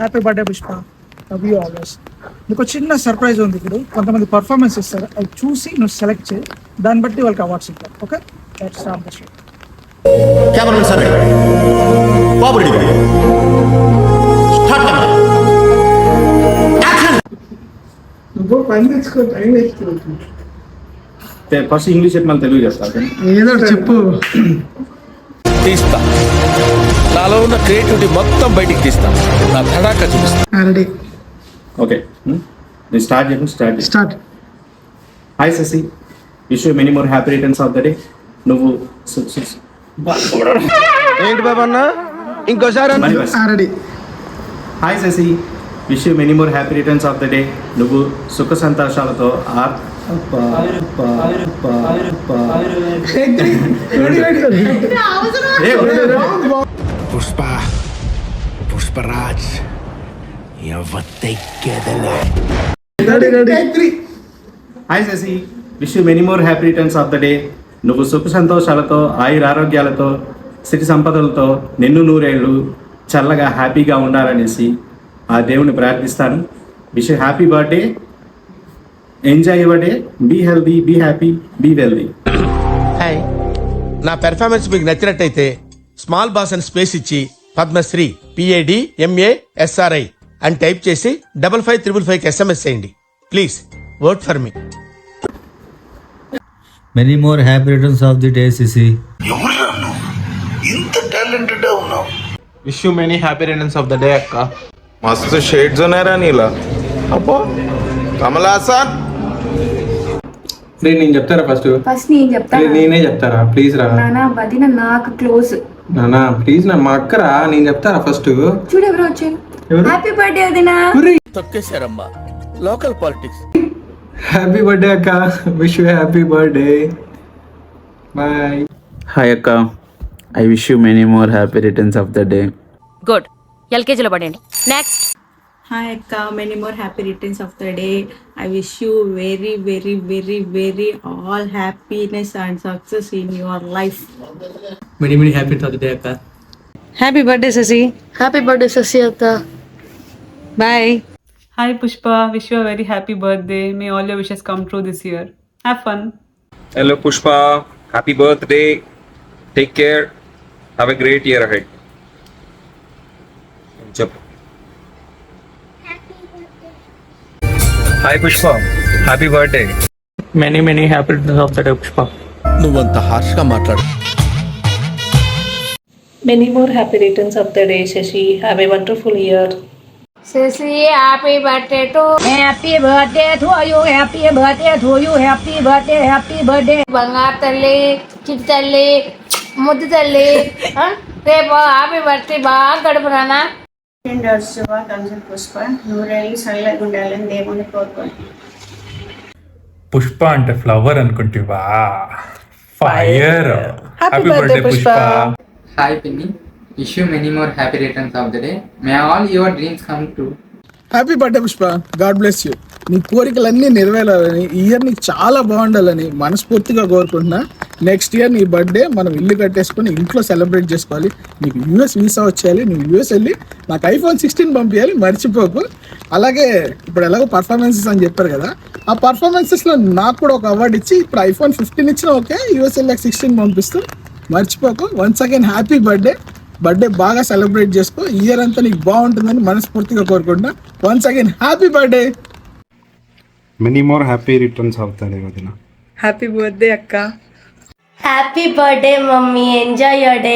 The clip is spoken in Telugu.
Happy birthday Pushpa, love you always. నీకు చిన్న సర్ప్రైజ్ ఉంది. ఇప్పుడు కొంతమంది పర్ఫార్మెన్స్ ఇస్తారు, అవి చూసి నువ్వు సెలెక్ట్ చేయి, దాన్ని బట్టి వాళ్ళకి అవార్డ్స్ ఇస్తారు. ఓకే, कैमरामैन सर बाबू रेडी करिए स्टार्ट कैमरा एक्शन నువ్వు పని తెచ్చుకో, టైం వేసుకోవచ్చు. ఫస్ట్ ఇంగ్లీష్ చెప్పి మళ్ళీ తెలుగు చేస్తా. ఏదో చెప్పు. తీస్తా, నాలో ఉన్న క్రియేటివిటీ మొత్తం బయటికి తీస్తా, నా తడాక చూపిస్తా. రెడీ, ఓకే నేను స్టార్ట్ చేయను. Start. Hi Shashi, wish you many more happy returns of the day. నువ్వు ఏంటి బాబన్న ఇంకోసారి ready. Hi Shashi, wish you many more happy returns of the day. నువ్వు సుఖ సంతోషాలతో Pushpa Pushparaj hi Shashi, wish you many more happy returns of the day. నువ్వు సుఖ సంతోషాలతో, ఆయురారోగ్యాలతో, సిరి సంపదలతో నిన్ను నూరేళ్ళు చల్లగా హ్యాపీగా ఉండాలనేసి ఆ దేవుని ప్రార్థిస్తాను. Wish you happy birthday, enjoy your day, be healthy, be happy, be wealthy. Hi, నా పెర్ఫార్మెన్స్ మీకు నచ్చినట్టయితే స్మాల్ బాస్ అని స్పేస్ ఇచ్చి పద్మశ్రీ PADMASRI అని టైప్ చేసి 555555కి SMS చేయండి. Please vote for me. Many more happy returns of the day, Sisi. Wish you many happy returns of the day అక్క. మస్తు షేడ్స్ ఉన్నాయరా నీలా. అబ్బో కమలాసన్. నేను చెప్తారా ఫస్ట్ నేను చెప్తాను. నేనే చెప్తారా ప్లీజ్ రా నానా వదిన నాకు క్లోజ్. నానా ప్లీజ్ నా మా అక్కరా, నేను చెప్తారా ఫస్ట్. చూడు ఎవరు వచ్చారు. హ్యాపీ బర్త్డే వదినా. తొక్కేశారమ్మా లోకల్ పాలిటిక్స్. హ్యాపీ బర్త్డే అక్క, wish you happy birthday, bye. Hi అక్క, I wish you many more happy returns of the day. Good, ఎల్కేజీలో పడండి. నెక్స్ట్. హాయ్ అక్క, many more happy returns of the day. I wish you very very very very all happiness and success in your life. Many many happy returns of the day అక్క. Happy birthday Shashi. Happy birthday Shashi అక్క. Bye. Hi Pushpa, wish you a very happy birthday. May all your wishes come true this year. Have fun. Hello Pushpa, happy birthday, take care, have a great year ahead. చెప్పు. Hi Pushpa, happy birthday. Many many happy returns of the day Pushpa. నువ్వంత హార్ష్గా మాట్లాడు. Many more happy returns of the day, Shashi. Have a wonderful year. Shashi happy birthday to happy birthday to you happy birthday to you happy birthday happy birthday. బంగారు తల్లి, చిట్టి తల్లి, ముద్దు తల్లి, రేపు హ్యాపీ బర్త్డే బాగా గడుపు నాన్న. పుష్ప నూరేళ్ళు చల్లగా ఉండాలని దేవుని కోరుకోండి. పుష్ప అంటే ఫ్లవర్ అనుకుంటివా? Fire. Happy birthday Pushpa. Hi పిన్ని, wish you many more happy returns of the day. May all your dreams come true. Happy birthday Pushpa, God bless you. నీ కోరికలన్నీ నెరవేరాలని, ఈ ఇయర్ నీకు చాలా బాగుండాలని మనస్ఫూర్తిగా కోరుకుంటున్నా. నెక్స్ట్ ఇయర్ నీ బర్త్డే మనం ఇల్లు కట్టేసుకొని ఇంట్లో సెలబ్రేట్ చేసుకోవాలి. నీకు US వీసా వచ్చేయాలి, నువ్వు US వెళ్ళి నాకు iPhone 16 పంపించాలి, మర్చిపోకు. అలాగే ఇప్పుడు ఎలాగో పర్ఫార్మెన్సెస్ అని చెప్పారు కదా, ఆ పర్ఫార్మెన్సెస్లో నాకు కూడా ఒక అవార్డు ఇచ్చి ఇప్పుడు iPhone 15 ఇచ్చినా ఓకే, US వెళ్ళాక 16 పంపిస్తూ మర్చిపోకు. Once again happy birthday. Birthday బాగా సెలబ్రేట్ చేసుకో, ఇయర్ అంతా నీకు బాగుంటుందని మనస్ఫూర్తిగా కోరుకుంటున్నా. Once again happy birthday. Many more happy returns of the day వదిన. హ్యాపీ బర్త్డే అక్క. Happy birthday mummy, enjoy your day.